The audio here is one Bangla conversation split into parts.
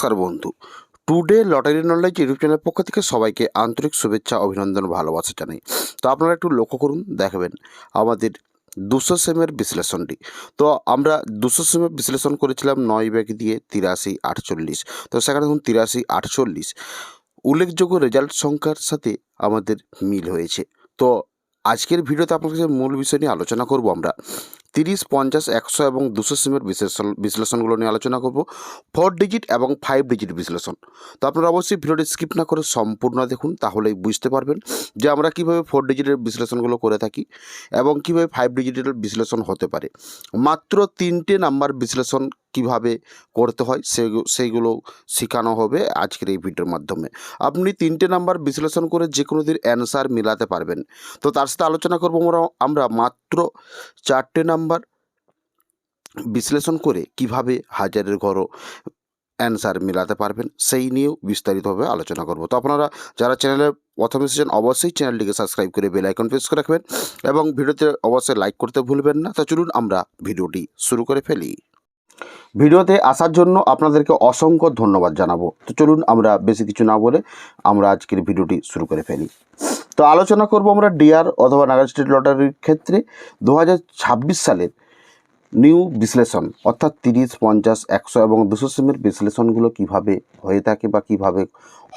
নমস্কার বন্ধু, টুডে লটারি নলেজ ইউটিউব চ্যানেলের পক্ষ থেকে সবাইকে আন্তরিক শুভেচ্ছা, অভিনন্দন, ভালোবাসা জানাই। তো আপনারা একটু লক্ষ্য করুন, দেখবেন আমাদের 200 সেমের বিশ্লেষণটি। তো আমরা 200 সেমের বিশ্লেষণ করেছিলাম 9 ব্যাগ দিয়ে 83-48। তো সেখানে দেখুন 83-48 উল্লেখযোগ্য রেজাল্ট সংখ্যার সাথে আমাদের মিল হয়েছে। তো আজকের ভিডিওতে আপনার কাছে মূল বিষয় নিয়ে আলোচনা করব। আমরা 30, 50, 100 এবং 200 সিমের বিশ্লেষণগুলো নিয়ে আলোচনা করব। 4 ডিজিট এবং 5 ডিজিট বিশ্লেষণ। তো আপনারা অবশ্যই ভিডিওটি স্কিপ না করে সম্পূর্ণ দেখুন, তাহলেই বুঝতে পারবেন যে আমরা কীভাবে 4 ডিজিটের বিশ্লেষণগুলো করে থাকি এবং কীভাবে 5 ডিজিটের বিশ্লেষণ হতে পারে। মাত্র 3টে নাম্বার বিশ্লেষণ কিভাবে করতে হয় সেইগুলো শেখানো হবে আজকের এই ভিডিওর মাধ্যমে। আপনি 3টে নাম্বার বিশ্লেষণ করে যে কোনো দিন অ্যান্সার মিলাতে পারবেন। তো তার সাথে আলোচনা করবো আমরা মাত্র 4টে নাম্বার বিশ্লেষণ করে কিভাবে হাজারের ঘরও অ্যান্সার মেলাতে পারবেন, সেই নিয়েও বিস্তারিতভাবে আলোচনা করব। তো আপনারা যারা চ্যানেলে প্রথম এসেছেন অবশ্যই চ্যানেলটিকে সাবস্ক্রাইব করে বেল আইকন প্রেস করে রাখবেন এবং ভিডিওতে অবশ্যই লাইক করতে ভুলবেন না। তো চলুন আমরা ভিডিওটি শুরু করে ফেলি। ভিডিওতে আসার জন্য আপনাদেরকে অসংখ্য ধন্যবাদ জানাবো। তো চলুন আমরা বেশি কিছু না বলে আমরা আজকের ভিডিওটি শুরু করে ফেলি। তো আলোচনা করব আমরা ডিআর অথবা নাগা স্টেট লটারির ক্ষেত্রে 2026 সালের নিউ বিশ্লেষণ, অর্থাৎ 30, 50, 100 এবং 200 সিমের বিশ্লেষণগুলো কিভাবে হয়ে থাকে বা কিভাবে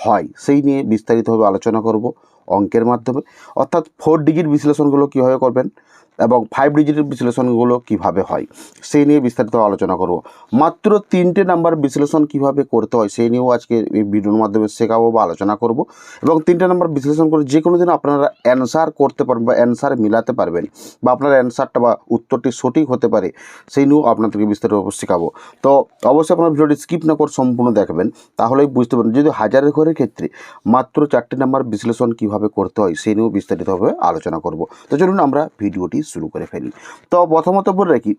হয় সেই নিয়ে বিস্তারিতভাবে আলোচনা করব অঙ্কের মাধ্যমে। অর্থাৎ 4 ডিজিট বিশ্লেষণগুলো কীভাবে করবেন এবং 5 ডিজিটের বিশ্লেষণগুলো কিভাবে হয় সেই নিয়ে বিস্তারিত আলোচনা করব। মাত্র 3টে নাম্বার বিশ্লেষণ কিভাবে করতে হয় সেই নিয়েও আজকে এই ভিডিওর মাধ্যমে শেখাবো বা আলোচনা করব। এবং 3টে নাম্বার বিশ্লেষণ করে যে কোনো দিন আপনারা অ্যান্সার করতে পারবেন বা অ্যান্সার মিলাতে পারবেন বা আপনার অ্যান্সারটা বা উত্তরটি সঠিক হতে পারে সেই নিয়েও আপনাদেরকে বিস্তারিতভাবে শেখাবো। তো অবশ্যই আপনার ভিডিওটি স্কিপ না করে সম্পূর্ণ দেখবেন, তাহলেই বুঝতে পারবেন যদি হাজারের ঘরের ক্ষেত্রে মাত্র 4টে নাম্বার বিশ্লেষণ কিভাবে করতে হয় সেই নিয়েও বিস্তারিতভাবে আলোচনা করব। তো চলুন আমরা ভিডিওটি শুরু করে ফেলি। তো প্রথমত বলে রাখি,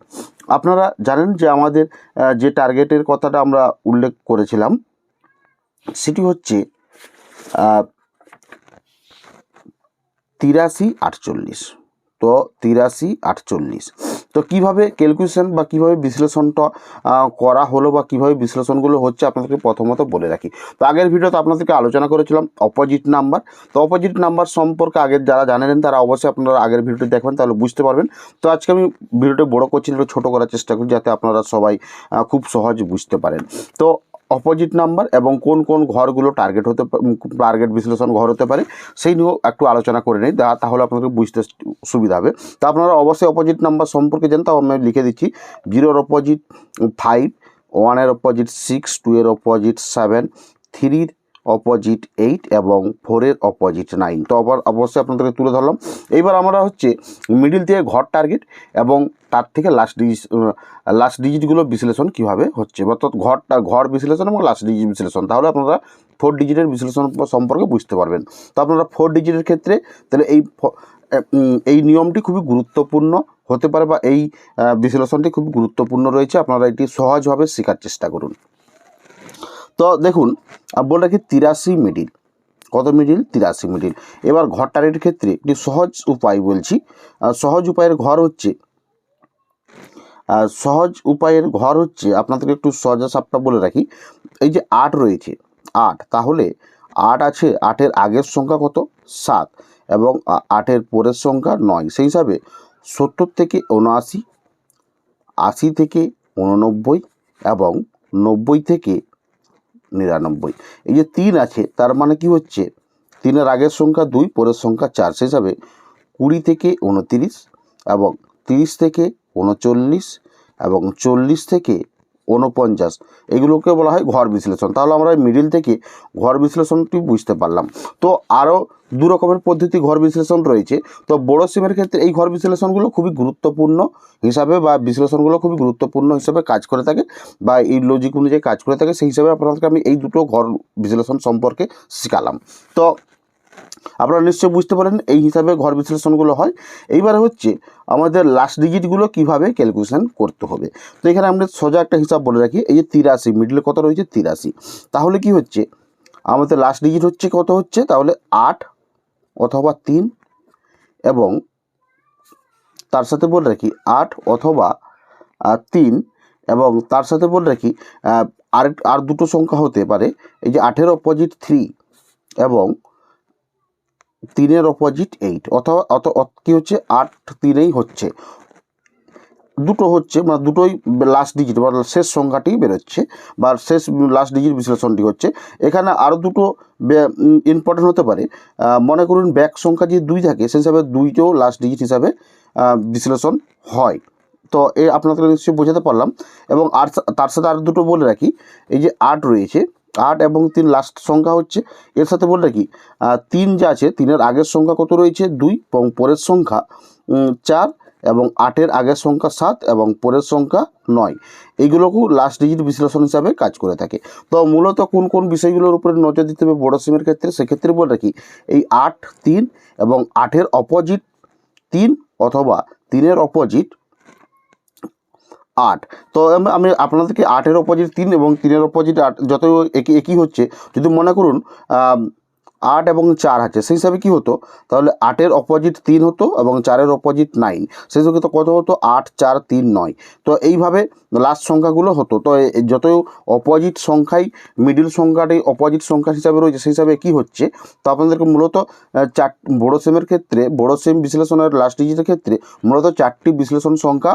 আপনারা জানেন যে আমাদের যে টার্গেটের কথাটা আমরা উল্লেখ করেছিলাম সেটি হচ্ছে 83-48। তো 83-48 তো কীভাবে ক্যালকুলেশন বা কীভাবে বিশ্লেষণটা করা হলো বা কীভাবে বিশ্লেষণগুলো হচ্ছে আপনাদেরকে প্রথমত বলে রাখি। তো আগের ভিডিওতে আপনাদেরকে আলোচনা করেছিলাম অপোজিট নাম্বার। তো অপোজিট নাম্বার সম্পর্কে আগের যারা জানেন তারা অবশ্যই আপনারা আগের ভিডিওটি দেখবেন, তাহলে বুঝতে পারবেন। তো আজকে আমি ভিডিওটি বড় করছি না, একটু ছোটো করার চেষ্টা করি যাতে আপনারা সবাই খুব সহজ বুঝতে পারেন। তো অপোজিট নাম্বার এবং কোন কোন ঘরগুলো টার্গেট বিশ্লেষণ ঘর হতে পারে সেই নিয়েও একটু আলোচনা করে নিই, তাহলে আপনাদের বুঝতে সুবিধা হবে। তো আপনারা অবশ্যই অপোজিট নাম্বার সম্পর্কে জানেন, তাও আমি লিখে দিচ্ছি। 0-এর অপোজিট 5, 1-এর অপোজিট 6, 2-এর অপোজিট 7, 3-র অপোজিট 8 এবং 4-এর অপোজিট 9। তো অবশ্যই আপনাদেরকে তুলে ধরলাম। এইবার আমরা হচ্ছে মিডিল থেকে ঘর টার্গেট এবং তার থেকে লাস্ট ডিজিটগুলো বিশ্লেষণ কীভাবে হচ্ছে, অর্থাৎ ঘর বিশ্লেষণ এবং লাস্ট ডিজিট বিশ্লেষণ, তাহলে আপনারা 4 ডিজিটের বিশ্লেষণ সম্পর্কে বুঝতে পারবেন। তো আপনারা 4 ডিজিটের ক্ষেত্রে তাহলে এই নিয়মটি খুবই গুরুত্বপূর্ণ হতে পারে বা এই বিশ্লেষণটি খুব গুরুত্বপূর্ণ রয়েছে, আপনারা এটি সহজভাবে শেখার চেষ্টা করুন। তো দেখুন বলে রাখি 83 মিডিল, কত মিডিল? 83 মিডিল। এবার ঘর টার্গেটের ক্ষেত্রে একটি সহজ উপায় বলছি। সহজ উপায়ের ঘর হচ্ছে আপনাদেরকে একটু সহজা সাপটা বলে রাখি। এই যে 8 রয়েছে, 8, তাহলে 8 আছে, 8-এর আগের সংখ্যা কত? 7 এবং 8-এর পরের সংখ্যা 9। সেই হিসাবে 70 থেকে 79, 80 থেকে 89 এবং 90 থেকে 99। এই যে 3 আছে, তার মানে কি হচ্ছে 3-এর আগের সংখ্যা 2, পরের সংখ্যা 4। সেই হিসাবে 20 থেকে 29 এবং 30 থেকে 39 এবং 40 থেকে 49, এগুলোকে বলা হয় ঘর বিশ্লেষণ। তাহলে আমরা মিডিল থেকে ঘর বিশ্লেষণটি বুঝতে পারলাম। তো আরও 2 রকমের পদ্ধতি ঘর বিশ্লেষণ রয়েছে। তো বড় সিমের ক্ষেত্রে এই ঘর বিশ্লেষণগুলো খুবই গুরুত্বপূর্ণ হিসাবে বা বিশ্লেষণগুলো খুবই গুরুত্বপূর্ণ হিসাবে কাজ করে থাকে বা এই লজিক অনুযায়ী কাজ করে থাকে, সেই হিসাবে আপনাদেরকে আমি এই দুটো ঘর বিশ্লেষণ সম্পর্কে শেখালাম। তো আপনারা নিশ্চয়ই বুঝতে পারেন এই হিসাবে ঘর বিশ্লেষণগুলো হয়। এইবারে হচ্ছে আমাদের লাস্ট ডিজিটগুলো কিভাবে ক্যালকুলেশন করতে হবে। তো এখানে আমরা সোজা একটা হিসাব বলে রাখি। এই যে 83, মিডলে কত রয়েছে? 83। তাহলে কি হচ্ছে আমাদের লাস্ট ডিজিট হচ্ছে কত হচ্ছে? তাহলে 8 অথবা 3 এবং তার সাথে বলে রাখি 8 অথবা 3 এবং তার সাথে বলে রাখি আর দুটো সংখ্যা হতে পারে এই যে 8-এর অপোজিট 3 এবং 3-এর অপোজিট 8, অথবা কি হচ্ছে 8 3এই হচ্ছে, দুটো হচ্ছে মানে দুটোই লাস্ট ডিজিট বা শেষ সংখ্যাটি বেরোচ্ছে বা শেষ লাস্ট ডিজিট বিশ্লেষণটি হচ্ছে। এখানে আরও দুটো ইম্পর্টেন্ট হতে পারে, মনে করুন ব্যাক সংখ্যা যদি 2 থাকে সেই হিসাবে 2টিও লাস্ট ডিজিট হিসাবে বিশ্লেষণ হয়। তো আপনাদের নিশ্চয়ই বোঝাতে পারলাম। এবং আর তার সাথে আর দুটো বলে রাখি, এই যে 8 রয়েছে, 8 এবং 3 লাস্ট সংখ্যা হচ্ছে, এর সাথে বলে রাখি 3 যা আছে 3-এর আগের সংখ্যা কত রয়েছে 2 এবং পরের সংখ্যা 4 এবং 8-এর আগের সংখ্যা 7 এবং পরের সংখ্যা 9, এইগুলোকেও লাস্ট ডিজিট বিশ্লেষণ হিসাবে কাজ করে থাকে। তো মূলত কোন কোন বিষয়গুলোর উপরে নজর দিতে হবে বড় সিমের ক্ষেত্রে, সেক্ষেত্রে বলে রাখি এই 8 3 এবং 8-এর অপোজিট 3 অথবা 3-এর অপোজিট 8। তো আমি আপনাদেরকে 8-এর অপোজিট 3 এবং 3-এর অপোজিট 8 যত একই হচ্ছে, যদি মনে করুন 8 এবং 4 আছে সেই হিসাবে কী হতো, তাহলে 8-এর অপোজিট 3 হতো এবং 4-এর অপোজিট 9, সেই হিসাবে তো কত হতো 8 4 3 9। তো এইভাবে লাস্ট সংখ্যাগুলো হতো। তো যত অপোজিট সংখ্যাই মিডিল সংখ্যাটি অপোজিট সংখ্যা হিসাবে রয়েছে সেই হিসাবে কী হচ্ছে, তো আপনাদেরকে মূলত বড়ো সেমের ক্ষেত্রে বড়ো সেম বিশ্লেষণের লাস্ট ডিজিটের ক্ষেত্রে মূলত 4টি বিশ্লেষণ সংখ্যা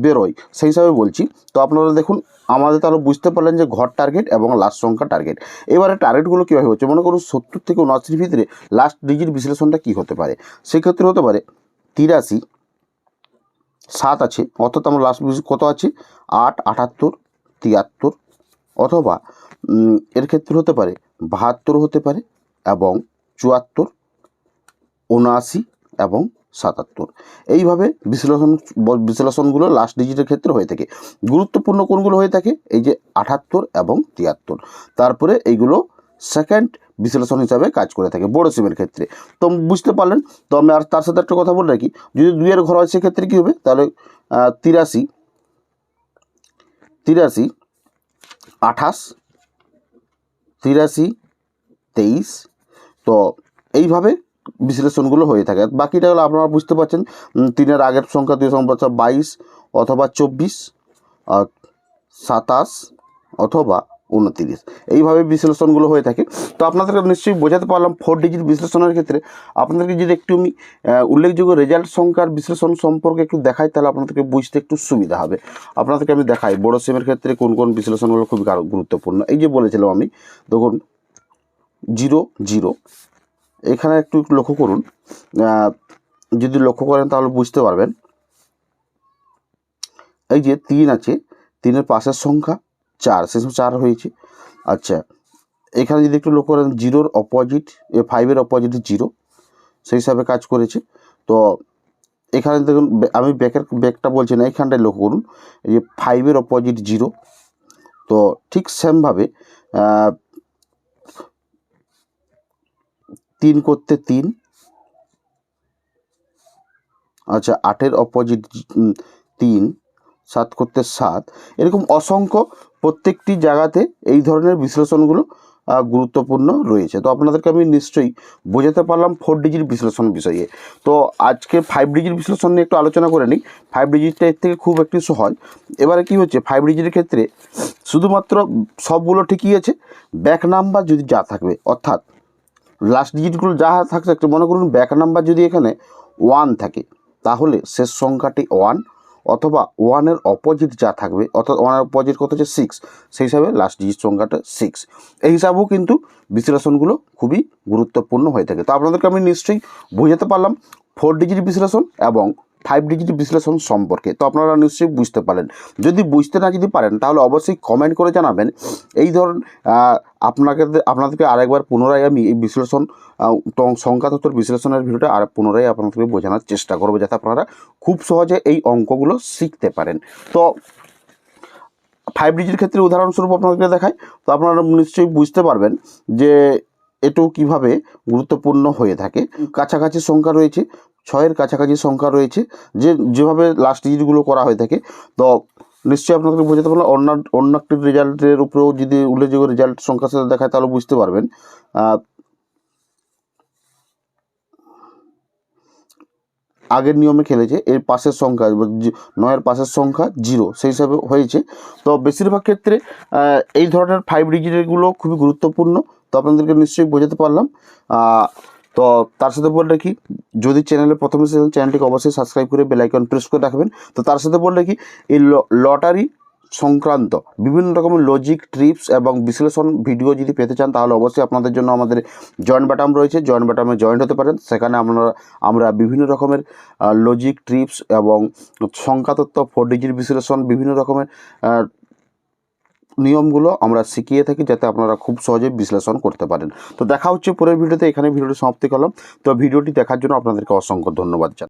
বেরোয়, সেই হিসাবে বলছি। তো আপনারা দেখুন আমাদের তাহলে বুঝতে পারলেন যে ঘর টার্গেট এবং লাস্ট সংখ্যা টার্গেট। এবারে টার্গেটগুলো কীভাবে হচ্ছে, মনে করুন 70 থেকে 79-এর ভিতরে লাস্ট ডিজিট বিশ্লেষণটা কী হতে পারে, সেক্ষেত্রে হতে পারে 83 7 আছে, অর্থাৎ আমার লাস্ট কত আছে 8 78 73, অথবা এর ক্ষেত্রে হতে পারে 72 হতে পারে এবং 74 79 এবং 77। এইভাবে বিশ্লেষণগুলো লাস্ট ডিজিটের ক্ষেত্রে হয়ে থাকে। গুরুত্বপূর্ণ কোনগুলো হয়ে থাকে, এই যে 78 এবং 73, তারপরে এইগুলো সেকেন্ড বিশ্লেষণ হিসাবে কাজ করে থাকে বড় সিমের ক্ষেত্রে। তো বুঝতে পারলেন। তো আমি আর তার সাথে একটা কথা বলে রাখি, যদি 2-এর ঘর হয় সেক্ষেত্রে কী হবে, তাহলে 83 28 83 23। তো এইভাবে বিশ্লেষণগুলো হয়ে থাকে। বাকিটা হলো আপনারা বুঝতে পারছেন, 3-এর আগের সংখ্যা 2 সংখ্যা 22 অথবা 24 27 অথবা 29, এইভাবে বিশ্লেষণগুলো হয়ে থাকে। তো আপনাদেরকে নিশ্চয়ই বোঝাতে পারলাম 4 ডিজিট বিশ্লেষণের ক্ষেত্রে। আপনাদেরকে যদি একটু আমি উল্লেখযোগ্য রেজাল্ট সংখ্যার বিশ্লেষণ সম্পর্কে একটু দেখাই, তাহলে আপনাদেরকে বুঝতে একটু সুবিধা হবে। আপনাদেরকে আমি দেখাই বড় সিমের ক্ষেত্রে কোন কোন বিশ্লেষণগুলো খুবই গুরুত্বপূর্ণ। এই যে বলেছিলাম আমি, দেখুন 0 0, এখানে একটু লক্ষ্য করুন, যদি লক্ষ্য করেন তাহলে বুঝতে পারবেন। এই যে 3 আছে, 3-এর পাশের সংখ্যা 4, সেসব 4 হয়েছে। আচ্ছা, এখানে যদি একটু লক্ষ্য করেন 0-র অপোজিট 5-এর অপোজিট 0, সেই হিসাবে কাজ করেছে। তো এখানে দেখুন আমি ব্যাকটা বলছি না, এখানটায় লক্ষ্য করুন, এই যে 5-এর অপোজিট 0। তো ঠিক সেমভাবে 3 করতে 3, আচ্ছা 8-এর অপোজিট 3, 7 করতে 7, এরকম অসংখ্য প্রত্যেকটি জায়গাতে এই ধরনের বিশ্লেষণগুলো গুরুত্বপূর্ণ রয়েছে। তো আপনাদেরকে আমি নিশ্চয়ই বোঝাতে পারলাম 4 ডিজিট বিশ্লেষণ বিষয়ে। তো আজকে 5 ডিজিট বিশ্লেষণ নিয়ে একটু আলোচনা করে নিই। 5 ডিজিটটা এর থেকে খুব একটু সহজ। এবারে কি হচ্ছে, 5 ডিজিটের ক্ষেত্রে শুধুমাত্র সবগুলো ঠিকই আছে, ব্যাক নাম্বার যদি যা থাকবে, অর্থাৎ লাস্ট ডিজিটগুলো যা থাকছে, মনে করুন ব্যাক নাম্বার যদি এখানে 1 থাকে, তাহলে শেষ সংখ্যাটি 1, অথবা 1-এর অপোজিট যা থাকবে, অর্থাৎ 1-এর অপোজিট কত হচ্ছে 6, সেই হিসাবে লাস্ট ডিজিট সংখ্যাটা 6। এই হিসাবেও কিন্তু বিশ্লেষণগুলো খুবই গুরুত্বপূর্ণ হয়ে থাকে। তো আপনাদেরকে আমি নিশ্চয়ই বোঝাতে পারলাম 4 ডিজিট বিশ্লেষণ এবং 5 ডিজিট বিশ্লেষণ সম্পর্কে। তো আপনারা নিশ্চয়ই বুঝতে পারেন। যদি বুঝতে না যদি পারেন তাহলে অবশ্যই কমেন্ট করে জানাবেন। এই ধরুন আপনাদেরকে আরেকবার পুনরায় আমি এই বিশ্লেষণ সংখ্যাতত্ত্বের বিশ্লেষণের ভিডিওটা আর পুনরায় আপনাদেরকে বোঝানোর চেষ্টা করবো, যাতে আপনারা খুব সহজে এই অঙ্কগুলো শিখতে পারেন। তো 5 ডিজিট ক্ষেত্রে উদাহরণস্বরূপ আপনাদেরকে দেখাই, তো আপনারা নিশ্চয়ই বুঝতে পারবেন যে এটাও কীভাবে গুরুত্বপূর্ণ হয়ে থাকে। কাছাকাছি সংখ্যা রয়েছে, 6-এর কাছাকাছি সংখ্যা রয়েছে, যেভাবে লাস্ট ডিজিটগুলো করা হয়ে থাকে। তো নিশ্চয়ই আপনাদেরকে বোঝাতে পারলাম। অন্য একটি রেজাল্টের উপরেও যদি উল্লেখযোগ্য রেজাল্ট সংখ্যার সাথে দেখায় তাহলে বুঝতে পারবেন। আগের নিয়মে খেলেছে, এর পাশের সংখ্যা 9-এর পাশের সংখ্যা 0, সেই হিসাবে হয়েছে। তো বেশিরভাগ ক্ষেত্রে এই ধরনের 5 ডিজিটেরগুলো খুবই গুরুত্বপূর্ণ। তো আপনাদেরকে নিশ্চয়ই বোঝাতে পারলাম। তো তার সাথে বলে রাখি, যদি চ্যানেলে প্রথমে এসেছেন চ্যানেলটিকে অবশ্যই সাবস্ক্রাইব করে বেল আইকন প্রেস করে রাখবেন। তো তার সাথে বলে রাখি, এই লটারি সংক্রান্ত বিভিন্ন রকমের লজিক, ট্রিপস এবং বিশ্লেষণ ভিডিও যদি পেতে চান, তাহলে অবশ্যই আপনাদের জন্য আমাদের জয়েন বাটন রয়েছে, জয়েন বাটনে জয়েন্ট হতে পারেন। সেখানে আমরা বিভিন্ন রকমের লজিক, ট্রিপস এবং সংখ্যাতত্ত্ব, 4 ডিজিট বিশ্লেষণ, বিভিন্ন রকমের নিয়মগুলো আমরা শিখিয়ে থাকি, যাতে আপনারা খুব সহজে বিশ্লেষণ করতে পারেন। তো দেখা হচ্ছে পরের ভিডিওতে। এখানে ভিডিওটি সমাপ্তি করলাম। তো ভিডিওটি দেখার জন্য আপনাদেরকে অসংখ্য ধন্যবাদ জানাই।